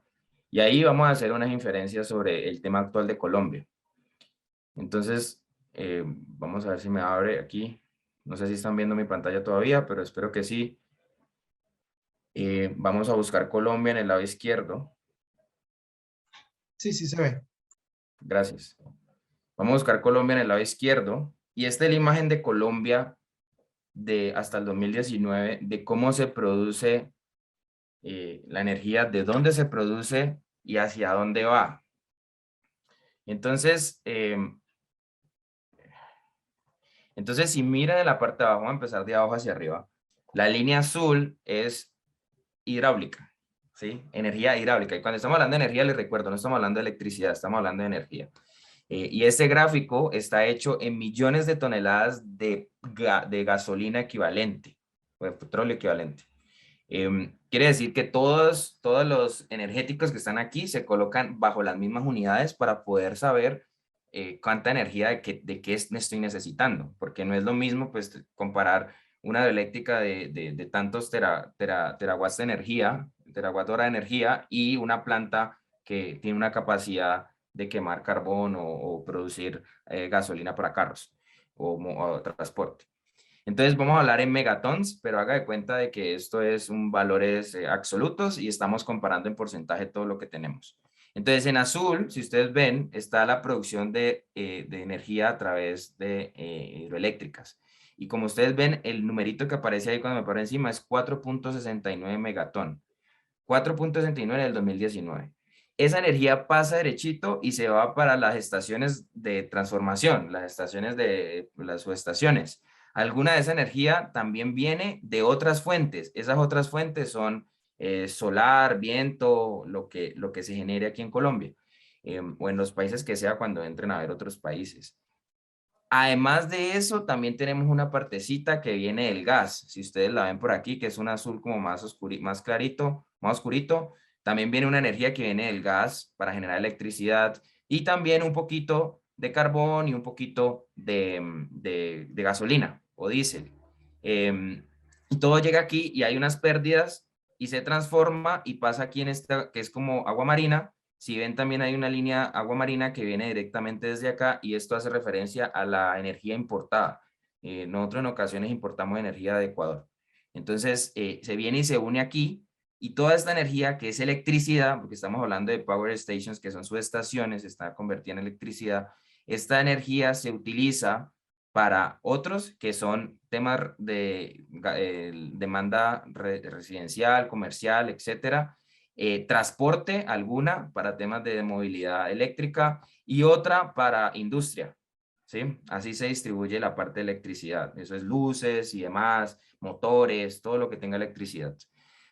Y ahí vamos a hacer unas inferencias sobre el tema actual de Colombia. Entonces, vamos a ver si me abre aquí. No sé si están viendo mi pantalla todavía, pero espero que sí. Vamos a buscar Colombia en el lado izquierdo. Sí, sí se ve. Gracias. Vamos a buscar Colombia en el lado izquierdo. Y esta es la imagen de Colombia de hasta el 2019, de cómo se produce la energía, de dónde se produce y hacia dónde va. Entonces, si miran en la parte de abajo, vamos a empezar de abajo hacia arriba. La línea azul es hidráulica, ¿sí? Energía hidráulica. Y cuando estamos hablando de energía, les recuerdo, no estamos hablando de electricidad, estamos hablando de energía. Y este gráfico está hecho en millones de toneladas de gasolina equivalente, o de petróleo equivalente. Quiere decir que todos los energéticos que están aquí se colocan bajo las mismas unidades para poder saber cuánta energía de qué estoy necesitando, porque no es lo mismo pues comparar una eléctrica de tantos terawatts de energía, terawatt hora de energía y una planta que tiene una capacidad de quemar carbón o producir gasolina para carros o transporte. Entonces vamos a hablar en megatons, pero haga de cuenta de que esto es un valores absolutos y estamos comparando en porcentaje todo lo que tenemos. Entonces en azul, si ustedes ven, está la producción de energía a través de hidroeléctricas. Y como ustedes ven, el numerito que aparece ahí cuando me paro encima es 4.69 megatón. 4.69 en el 2019. Esa energía pasa derechito y se va para las estaciones de transformación, las estaciones de las subestaciones. Alguna de esa energía también viene de otras fuentes. Esas otras fuentes son solar, viento, lo que se genere aquí en Colombia o en los países que sea cuando entren a ver otros países. Además de eso, también tenemos una partecita que viene del gas. Si ustedes la ven por aquí, que es un azul como más más clarito, más oscurito, también viene una energía que viene del gas para generar electricidad y también un poquito de carbón y un poquito de gasolina o diésel. Y todo llega aquí y hay unas pérdidas y se transforma y pasa aquí en esta, que es como agua marina. Si ven, también hay una línea agua marina que viene directamente desde acá y esto hace referencia a la energía importada. Nosotros en ocasiones importamos energía de Ecuador. Entonces, se viene y se une aquí y toda esta energía que es electricidad, porque estamos hablando de power stations, que son subestaciones, está convertida en electricidad, esta energía se utiliza para otros que son temas de demanda residencial, comercial, etcétera, transporte alguna para temas de movilidad eléctrica y otra para industria, ¿sí? Así se distribuye la parte de electricidad. Eso es luces y demás, motores, todo lo que tenga electricidad.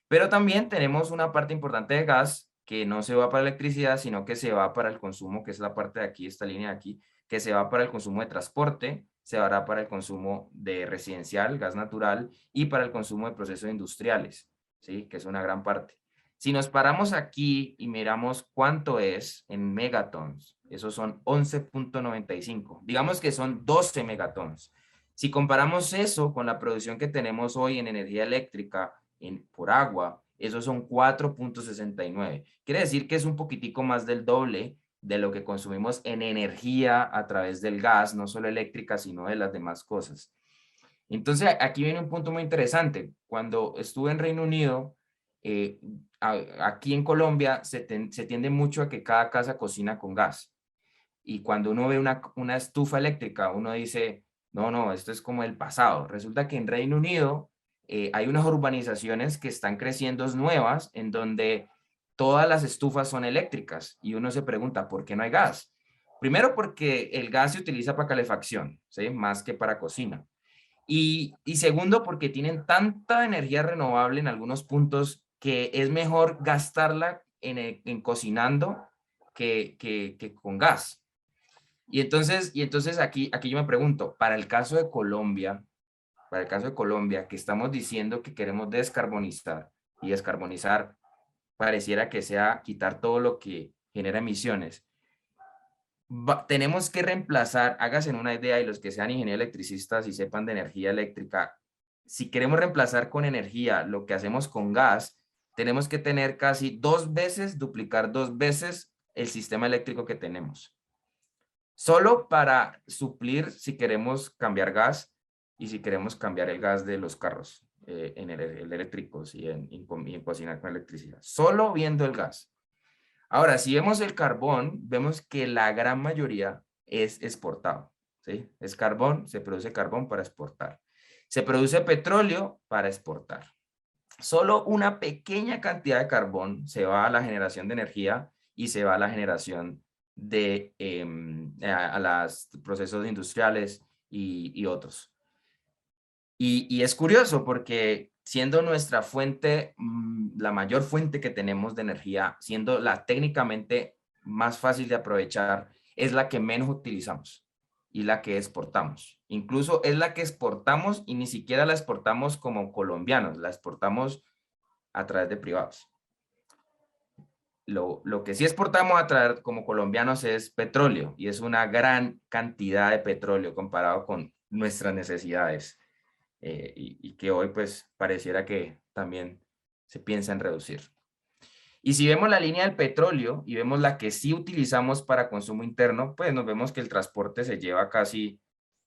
Pero también tenemos una parte importante de gas que no se va para electricidad, sino que se va para el consumo, que es la parte de aquí, esta línea de aquí, que se va para el consumo de transporte, se va para el consumo de residencial, gas natural, y para el consumo de procesos industriales, ¿sí? Que es una gran parte. Si nos paramos aquí y miramos cuánto es en megatons, esos son 11.95. Digamos que son 12 megatons. Si comparamos eso con la producción que tenemos hoy en energía eléctrica por agua, esos son 4.69. Quiere decir que es un poquitico más del doble de lo que consumimos en energía a través del gas, no solo eléctrica, sino de las demás cosas. Entonces, aquí viene un punto muy interesante. Cuando estuve en Reino Unido, eh, aquí en Colombia se tiende mucho a que cada casa cocina con gas. Y cuando uno ve una estufa eléctrica, uno dice, no, no, esto es como el pasado. Resulta que en Reino Unido hay unas urbanizaciones que están creciendo nuevas en donde todas las estufas son eléctricas y uno se pregunta, ¿por qué no hay gas? Primero porque el gas se utiliza para calefacción, ¿sí? Más que para cocina. Y segundo, porque tienen tanta energía renovable en algunos puntos que es mejor gastarla en cocinando que con gas. Y entonces aquí yo me pregunto, para el caso de Colombia, que estamos diciendo que queremos descarbonizar, y descarbonizar pareciera que sea quitar todo lo que genera emisiones, tenemos que reemplazar, háganse una idea, y los que sean ingenieros electricistas y sepan de energía eléctrica, si queremos reemplazar con energía lo que hacemos con gas, tenemos que tener casi duplicar 2 veces el sistema eléctrico que tenemos. Solo para suplir si queremos cambiar gas y si queremos cambiar el gas de los carros eléctricos y en cocinar con electricidad. Solo viendo el gas. Ahora, si vemos el carbón, vemos que la gran mayoría es exportado, ¿sí? Es carbón, se produce carbón para exportar. Se produce petróleo para exportar. Solo una pequeña cantidad de carbón se va a la generación de energía y se va a la generación de a los procesos industriales y otros. Y es curioso porque siendo nuestra fuente, la mayor fuente que tenemos de energía, siendo la técnicamente más fácil de aprovechar, es la que menos utilizamos y la que exportamos. Incluso es la que exportamos y ni siquiera la exportamos como colombianos, la exportamos a través de privados. Lo que sí exportamos a través como colombianos es petróleo, y es una gran cantidad de petróleo comparado con nuestras necesidades. Y que hoy pues pareciera que también se piensa en reducir. Y si vemos la línea del petróleo y vemos la que sí utilizamos para consumo interno, pues nos vemos que el transporte se lleva casi,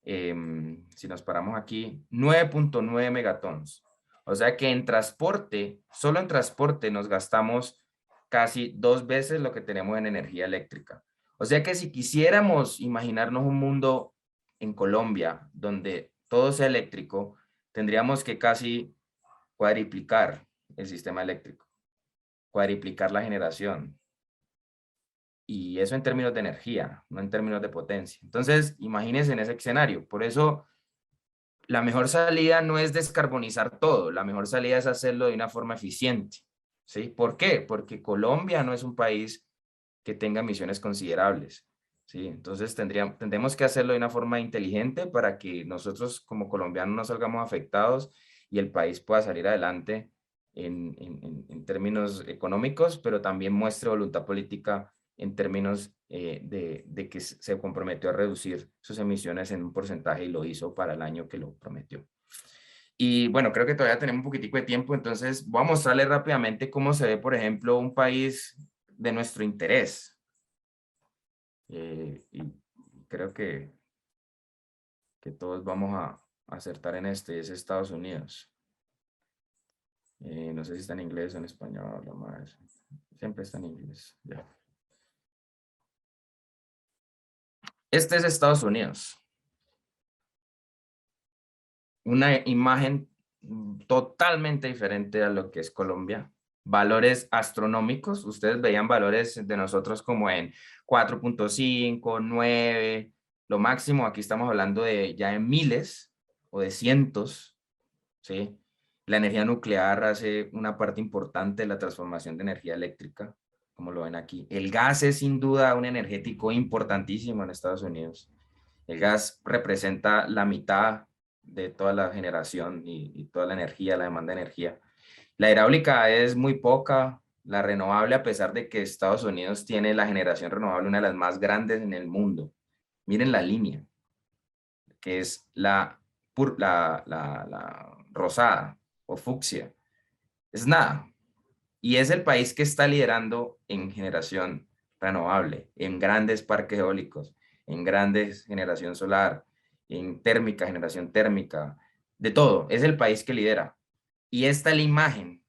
si nos paramos aquí, 9.9 megatons. O sea que en transporte, solo en transporte nos gastamos casi 2 veces lo que tenemos en energía eléctrica. O sea que si quisiéramos imaginarnos un mundo en Colombia donde todo sea eléctrico, tendríamos que casi cuadriplicar el sistema eléctrico, cuadriplicar la generación. Y eso en términos de energía, no en términos de potencia. Entonces, imagínense en ese escenario. Por eso, la mejor salida no es descarbonizar todo, la mejor salida es hacerlo de una forma eficiente. ¿Sí? ¿Por qué? Porque Colombia no es un país que tenga emisiones considerables. ¿Sí? Entonces tendremos que hacerlo de una forma inteligente para que nosotros como colombianos no salgamos afectados y el país pueda salir adelante en términos económicos, pero también muestre voluntad política en términos de que se comprometió a reducir sus emisiones en un porcentaje y lo hizo para el año que lo prometió. Y bueno, creo que todavía tenemos un poquitico de tiempo, entonces voy a mostrarles rápidamente cómo se ve, por ejemplo, un país de nuestro interés. Y creo que todos vamos a acertar en este, es Estados Unidos. No sé si está en inglés o en español, lo más. Siempre está en inglés. Ya. Este es Estados Unidos. Una imagen totalmente diferente a lo que es Colombia. Valores astronómicos. Ustedes veían valores de nosotros como en 4.5, 9, lo máximo. Aquí estamos hablando de ya en miles o de cientos, ¿sí? La energía nuclear hace una parte importante de la transformación de energía eléctrica, como lo ven aquí. El gas es sin duda un energético importantísimo en Estados Unidos. El gas representa la mitad de toda la generación y toda la energía, la demanda de energía. La hidráulica es muy poca, la renovable, a pesar de que Estados Unidos tiene la generación renovable una de las más grandes en el mundo. Miren la línea, que es la rosada o fucsia. Es nada. Y es el país que está liderando en generación renovable, en grandes parques eólicos, en grandes generación solar, en térmica, generación térmica, de todo. Es el país que lidera. Y esta es la imagen.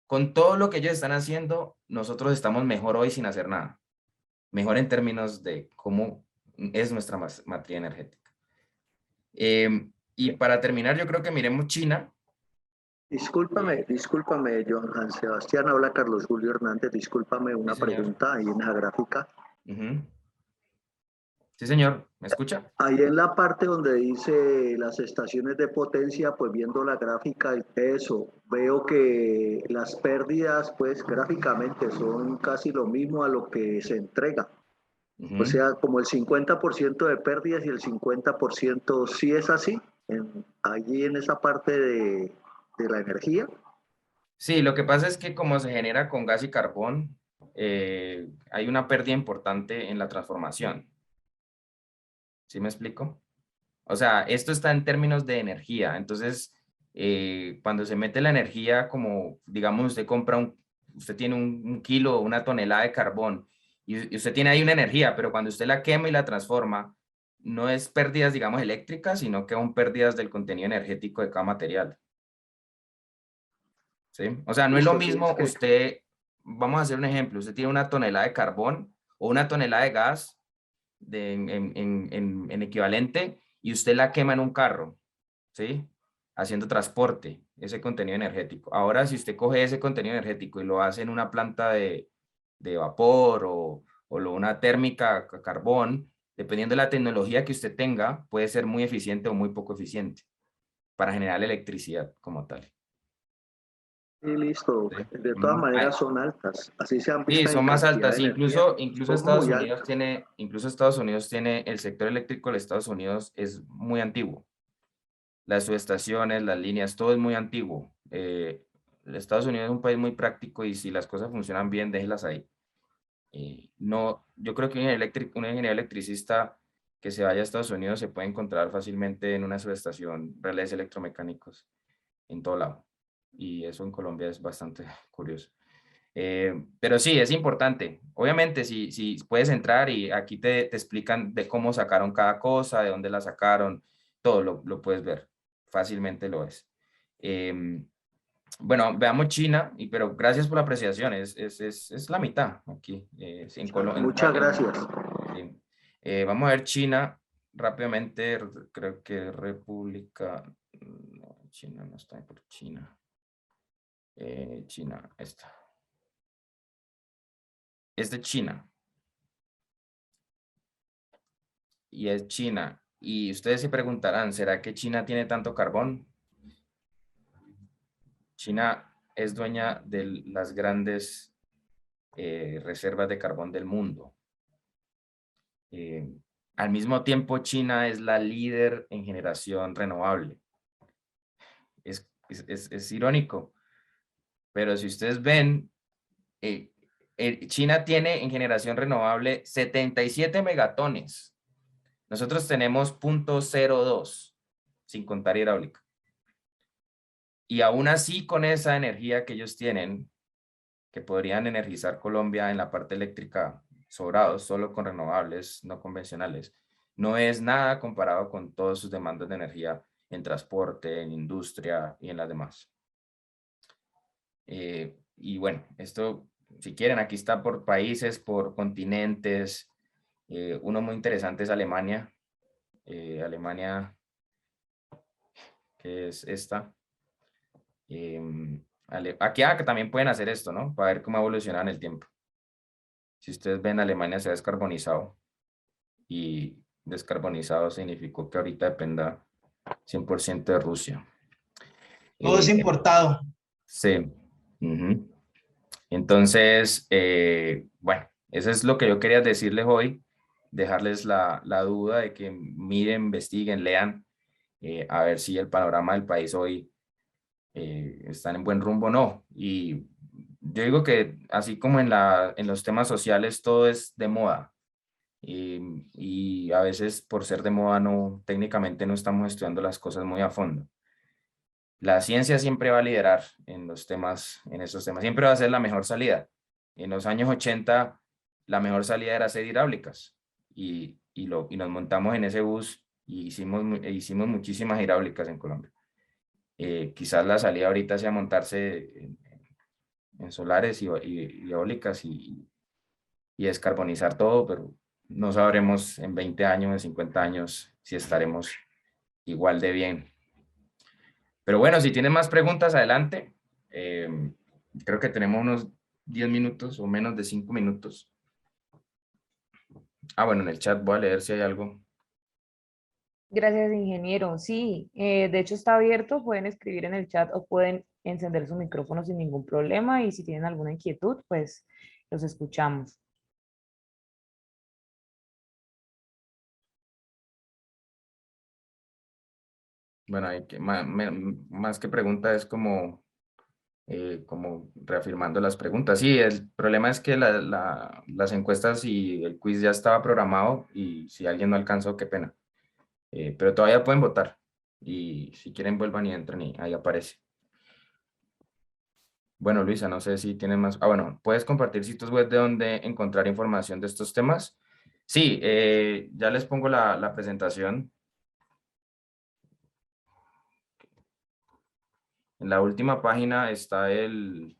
Con todo lo que ellos están haciendo, nosotros estamos mejor hoy sin hacer nada. Mejor en términos de cómo es nuestra matriz energética. Y para terminar, yo creo que miremos China. Discúlpame, Johan Sebastián, habla Carlos Julio Hernández, discúlpame una Sí, señor. pregunta ahí en la gráfica. Sí, señor, ¿me escucha? Ahí en la parte donde dice las estaciones de potencia, pues viendo la gráfica y eso, veo que las pérdidas, pues gráficamente son casi lo mismo a lo que se entrega. O Ujú. sea, como el 50% de pérdidas y el 50% sí es así, allí en esa parte de la energía. Sí, lo que pasa es que como se genera con gas y carbón, hay una pérdida importante en la transformación. ¿Sí me explico? O sea, esto está en términos de energía. Entonces, cuando se mete la energía, como digamos, usted tiene un kilo o una tonelada de carbón y usted tiene ahí una energía, pero cuando usted la quema y la transforma, no es pérdidas, digamos, eléctricas, sino que son pérdidas del contenido energético de cada material. ¿Sí? O sea, no es lo Listo, sí, es mismo que usted, vamos a hacer un ejemplo, usted tiene una tonelada de carbón o una tonelada de gas en equivalente y usted la quema en un carro, ¿sí? Haciendo transporte, ese contenido energético. Ahora, si usted coge ese contenido energético y lo hace en una planta de vapor una térmica a carbón, dependiendo de la tecnología que usted tenga, puede ser muy eficiente o muy poco eficiente para generar electricidad como tal. sí, listo. ¿Sí? De todas Ujú. maneras son altas, así sean Sí, vistas en son más cantidad de altas. energía, Incluso son muy altas. Estados Unidos tiene, el sector eléctrico de Estados Unidos es muy antiguo. Las subestaciones, las líneas, todo es muy antiguo. Estados Unidos es un país muy práctico y si las cosas funcionan bien, déjelas ahí. No, yo creo que un ingeniero electricista que se vaya a Estados Unidos se puede encontrar fácilmente en una subestación, relés electromecánicos, en todo lado. Y eso en Colombia es bastante curioso. Pero sí, es importante. Obviamente, si puedes entrar y aquí te explican de cómo sacaron cada cosa, de dónde la sacaron, todo lo puedes ver. Fácilmente lo es. Bueno, veamos China, pero gracias por la apreciación, es la mitad aquí, sí, en Muchas gracias. sí. Vamos a ver China rápidamente, creo que República, no, China no está por China. China, esta. Es de China y es China. Y ustedes se preguntarán, ¿será que China tiene tanto carbón? China es dueña de las grandes reservas de carbón del mundo. Eh, Al mismo tiempo, China es la líder en generación renovable. Es irónico, pero si ustedes ven, eh, China tiene en generación renovable 77 megatones. Nosotros tenemos 0.02, sin contar hidráulica. Y aún así, con esa energía que ellos tienen, que podrían energizar Colombia en la parte eléctrica sobrados, solo con renovables no convencionales, no es nada comparado con todas sus demandas de energía en transporte, en industria y en las demás. Y bueno, esto, si quieren, aquí está por países, por continentes. Uno muy interesante es Alemania. Alemania, que es esta. Aquí que también pueden hacer esto, ¿no? Para ver cómo evoluciona en el tiempo. Si ustedes ven, Alemania se ha descarbonizado y descarbonizado significó que ahorita dependa 100% de Rusia. Todo es importado. Sí. Ujú. Entonces, bueno, eso es lo que yo quería decirles hoy, dejarles la duda de que miren, investiguen, lean, a ver si el panorama del país hoy están en buen rumbo o no. Y yo digo que así como en los temas sociales todo es de moda y a veces por ser de moda no, técnicamente no estamos estudiando las cosas muy a fondo. La ciencia siempre va a liderar en los temas, en esos temas, siempre va a ser la mejor salida. En los años 80 la mejor salida era hacer hidráulicas y nos montamos en ese bus y hicimos muchísimas hidráulicas en Colombia. Quizás la salida ahorita sea montarse en solares y eólicas y descarbonizar todo, pero no sabremos en 20 años, en 50 años, si estaremos igual de bien. Pero bueno, si tienen más preguntas, adelante. Creo que tenemos unos 10 minutos o menos de 5 minutos. Bueno, en el chat voy a leer si hay algo. Gracias, ingeniero. Sí, de hecho está abierto, pueden escribir en el chat o pueden encender su micrófono sin ningún problema y si tienen alguna inquietud, pues los escuchamos. Bueno, hay que, más que pregunta es como reafirmando las preguntas. Sí, el problema es que las encuestas y el quiz ya estaba programado y si alguien no alcanzó, qué pena. Pero todavía pueden votar y si quieren vuelvan y entren y ahí aparece. Bueno, Luisa, no sé si tienes más. Bueno, ¿puedes compartir sitios web de donde encontrar información de estos temas? Sí, ya les pongo la presentación. En la última página está en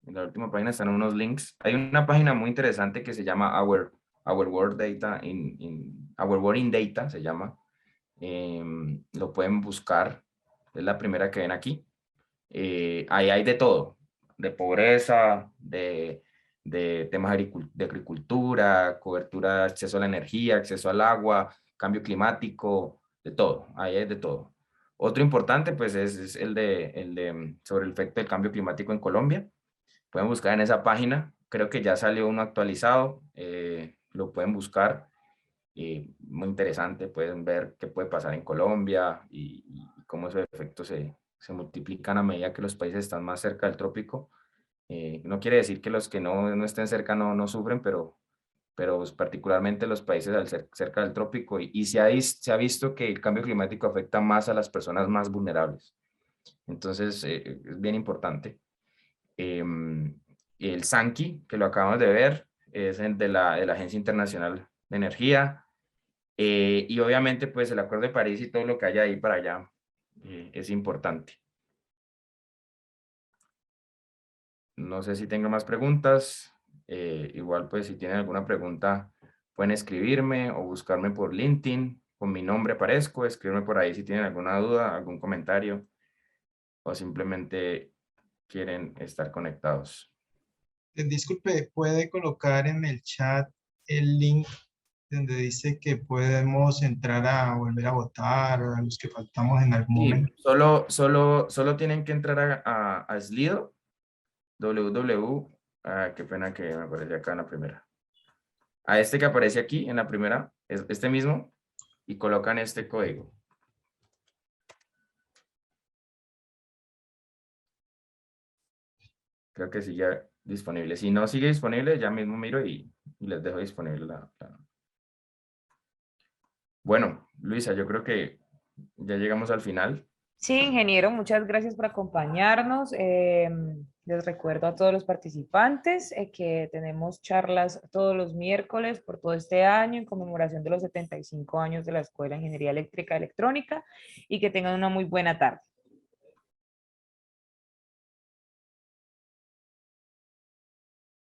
la última página están unos links. Hay una página muy interesante que se llama Our World Data Our World in Data se llama. Lo pueden buscar. Es la primera que ven aquí. Ahí hay de todo, de pobreza, de temas de agricultura, cobertura, acceso a la energía, acceso al agua, cambio climático, de todo, ahí hay de todo. Otro importante pues es sobre el efecto del cambio climático en Colombia. Pueden buscar en esa página, creo que ya salió uno actualizado, lo pueden buscar. Muy interesante, pueden ver qué puede pasar en Colombia y cómo esos efectos se multiplican a medida que los países están más cerca del trópico. No quiere decir que los que no estén cerca no sufren, pero pues, particularmente los países al ser cerca del trópico y se ha visto que el cambio climático afecta más a las personas más vulnerables. Entonces, es bien importante. El Sankey, que lo acabamos de ver, es el de la Agencia Internacional de Energía. Y obviamente, pues el Acuerdo de París y todo lo que haya ahí para allá es importante. No sé si tengo más preguntas. Igual, pues si tienen alguna pregunta, pueden escribirme o buscarme por LinkedIn. Con mi nombre aparezco, escribirme por ahí si tienen alguna duda, algún comentario o simplemente quieren estar conectados. Disculpe, ¿puede colocar en el chat el link donde dice que podemos entrar a volver a votar a los que faltamos en algún Sí, momento? solo tienen que entrar a Slido, qué pena que me aparece acá en la primera. A este que aparece aquí en la primera, es este mismo, y colocan este código. Creo que sigue disponible. Si no sigue disponible, ya mismo miro y les dejo disponible Bueno, Luisa, yo creo que ya llegamos al final. Sí, ingeniero, muchas gracias por acompañarnos. Les recuerdo a todos los participantes que tenemos charlas todos los miércoles por todo este año en conmemoración de los 75 años de la Escuela de Ingeniería Eléctrica y Electrónica y que tengan una muy buena tarde.